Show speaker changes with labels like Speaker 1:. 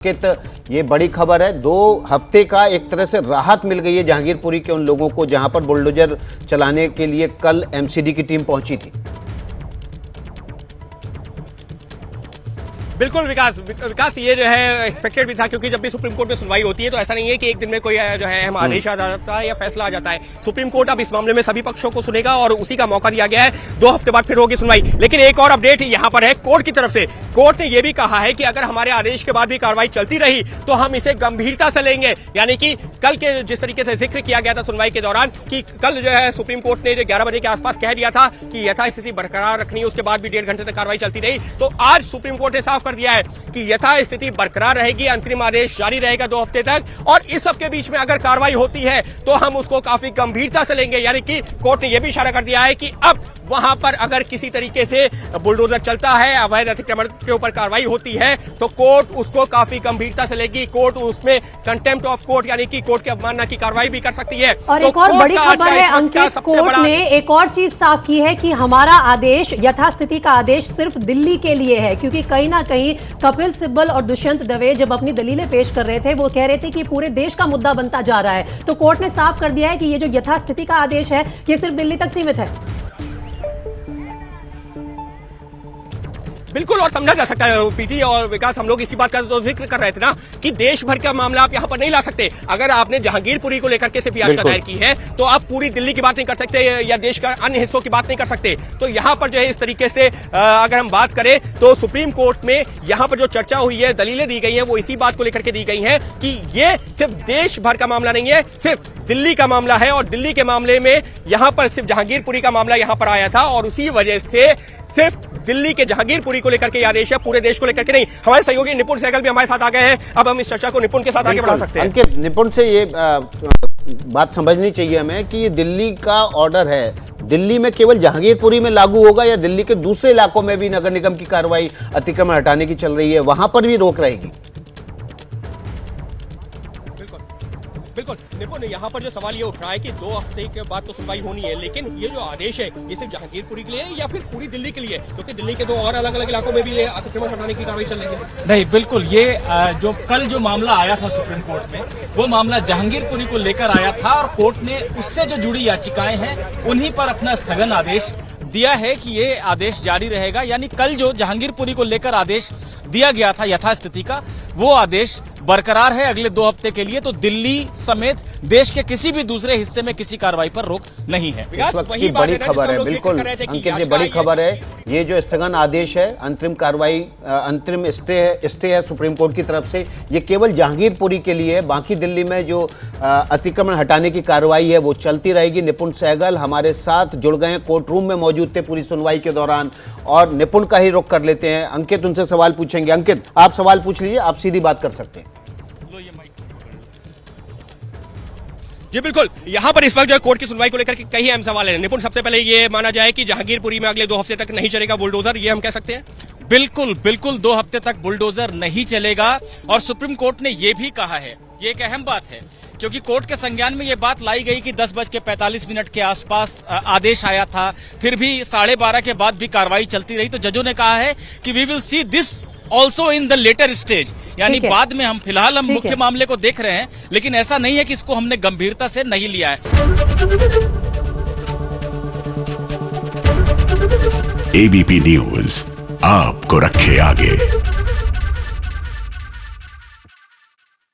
Speaker 1: ये बड़ी खबर है। 2 हफ्ते का एक तरह से राहत मिल गई है जहांगीरपुरी के उन लोगों को जहां पर बुलडोजर चलाने के लिए कल एमसीडी की टीम पहुंची थी।
Speaker 2: बिल्कुल विकास ये जो है एक्सपेक्टेड भी था, क्योंकि जब भी सुप्रीम कोर्ट में सुनवाई होती है तो ऐसा नहीं है कि एक दिन में कोई जो है अहम आदेश आ जाता है या फैसला आ जाता है। सुप्रीम कोर्ट अब इस मामले में सभी पक्षों को सुनेगा और उसी का मौका दिया गया है। 2 हफ्ते बाद फिर होगी सुनवाई। लेकिन एक और अपडेट यहाँ पर है कोर्ट की तरफ से। कोर्ट ने यह भी कहा है कि अगर हमारे आदेश के बाद भी कार्रवाई चलती रही तो हम इसे गंभीरता से लेंगे। यानी कि कल के जिस तरीके से जिक्र किया गया था सुनवाई के दौरान कि कल जो है सुप्रीम कोर्ट ने 11 बजे के आसपास कह दिया था कि यथास्थिति बरकरार रखनी है, उसके बाद भी 1.5 घंटे तक कार्रवाई चलती रही। तो आज सुप्रीम कोर्ट ने साफ कर दिया है कि यथास्थिति बरकरार रहेगी, अंतरिम आदेश जारी रहेगा 2 हफ्ते तक, और इस सबके बीच में अगर कार्रवाई होती है तो हम उसको काफी गंभीरता से लेंगे। यानी कि कोर्ट ने यह भी इशारा कर दिया है कि अब वहां पर अगर किसी तरीके से बुलडोजर चलता है, अवैध अतिक्रमण के ऊपर कार्रवाई होती है तो कोर्ट उसको काफी गंभीरता से लेगी। कोर्ट उसमें कंटेम्प्ट ऑफ कोर्ट यानी कि कोर्ट की अवमानना की कार्रवाई भी कर सकती है।
Speaker 3: और एक और बड़ी खबर है अंकित, कोर्ट ने एक और चीज साफ की है कि हमारा आदेश, यथास्थिति का आदेश सिर्फ दिल्ली के लिए है, क्योंकि कहीं ना कहीं कपिल सिब्बल और दुष्यंत दवे जब अपनी दलीलें पेश कर रहे थे वो कह रहे थे कि पूरे देश का मुद्दा बनता जा रहा है। तो कोर्ट ने साफ कर दिया है कि ये जो यथास्थिति का आदेश है ये सिर्फ दिल्ली तक सीमित है।
Speaker 2: बिल्कुल, और समझा जा सकता है पीटी और विकास, हम लोग इसी बात का तो जिक्र कर रहे थे ना कि देश भर का मामला आप यहाँ पर नहीं ला सकते। अगर आपने जहांगीरपुरी को लेकर के सिर्फ याचिका दायर की है तो आप पूरी दिल्ली की बात नहीं कर सकते या देश का अन्य हिस्सों की बात नहीं कर सकते। तो यहाँ पर जो है इस तरीके से अगर हम बात करें तो सुप्रीम कोर्ट में यहाँ पर जो चर्चा हुई है, दलीलें दी गई है, वो इसी बात को लेकर के दी गई है कि ये सिर्फ देश भर का मामला नहीं है, सिर्फ दिल्ली का मामला है। और दिल्ली के मामले में यहाँ पर सिर्फ जहांगीरपुरी का मामला यहाँ पर आया था और उसी वजह से सिर्फ दिल्ली के जहांगीरपुरी को लेकर के आदेश है, पूरे देश को लेकर के नहीं। हमारे सहयोगी निपुण सहगल भी हमारे साथ आ गए हैं। अब हम इस चर्चा को निपुण के साथ आगे बढ़ा सकते हैं।
Speaker 1: अंकित, निपुण से ये बात समझनी चाहिए हमें कि ये दिल्ली का ऑर्डर है, दिल्ली में केवल जहांगीरपुरी में लागू होगा या दिल्ली के दूसरे इलाकों में भी नगर निगम की कार्रवाई अतिक्रमण हटाने की चल रही है, वहां पर भी रोक रहेगी?
Speaker 2: बिल्कुल निपुण, यहाँ पर जो सवाल ये उठ रहा है कि 2 हफ्ते के बाद तो सुनवाई होनी है, लेकिन ये जो आदेश है ये सिर्फ जहांगीरपुरी के लिए या फिर पूरी दिल्ली के लिए, क्योंकि दिल्ली के 2 और अलग अलग इलाकों में भी ये अतिक्रमण हटाने की कार्रवाई चल रही है?
Speaker 4: नहीं, बिल्कुल, ये जो कल जो मामला आया था सुप्रीम कोर्ट में वो मामला जहांगीरपुरी को लेकर आया था और कोर्ट ने उससे जो जुड़ी याचिकाएं हैं उन्हीं पर अपना स्थगन आदेश दिया है कि ये आदेश जारी रहेगा। यानी कल जो जहांगीरपुरी को लेकर आदेश दिया गया था यथास्थिति का, वो आदेश बरकरार है अगले 2 हफ्ते के लिए। तो दिल्ली समेत देश के किसी भी दूसरे हिस्से में किसी कार्रवाई पर रोक नहीं है।
Speaker 1: इस वक्त की बड़ी खबर है, बिल्कुल अंकित, ये बड़ी खबर है। ये जो स्थगन आदेश है, अंतरिम कार्रवाई, अंतरिम स्टे है सुप्रीम कोर्ट की तरफ से, ये केवल जहांगीरपुरी के लिए है। बाकी दिल्ली में जो अतिक्रमण हटाने की कार्रवाई है वो चलती रहेगी। निपुण सहगल हमारे साथ जुड़ गए हैं, कोर्ट रूम में मौजूद थे पूरी सुनवाई के दौरान, और निपुण का ही रुख कर लेते हैं। अंकित उनसे सवाल पूछेंगे। अंकित, आप सवाल पूछ लीजिए, आप सीधी बात कर सकते हैं।
Speaker 2: जी बिल्कुल, यहाँ पर इस वक्त जो है कोर्ट की सुनवाई को लेकर के कई अहम सवाल है। निपुण, सबसे पहले ये माना जाए कि जहांगीरपुरी में अगले 2 हफ्ते तक नहीं चलेगा बुलडोजर, ये हम कह सकते हैं?
Speaker 4: बिल्कुल बिल्कुल, 2 हफ्ते तक बुलडोजर नहीं चलेगा। और सुप्रीम कोर्ट ने यह भी कहा है, ये एक अहम बात है, क्योंकि कोर्ट के संज्ञान में ये बात लाई गई कि 10:45 के आसपास आदेश आया था, फिर भी 12:30 के बाद भी कार्रवाई चलती रही। तो जजों ने कहा है कि we will see this also in the later stage, यानी बाद में। हम फिलहाल मुख्य मामले को देख रहे हैं, लेकिन ऐसा नहीं है कि इसको हमने गंभीरता से नहीं लिया है।
Speaker 5: एबीपी न्यूज आपको रखे आगे।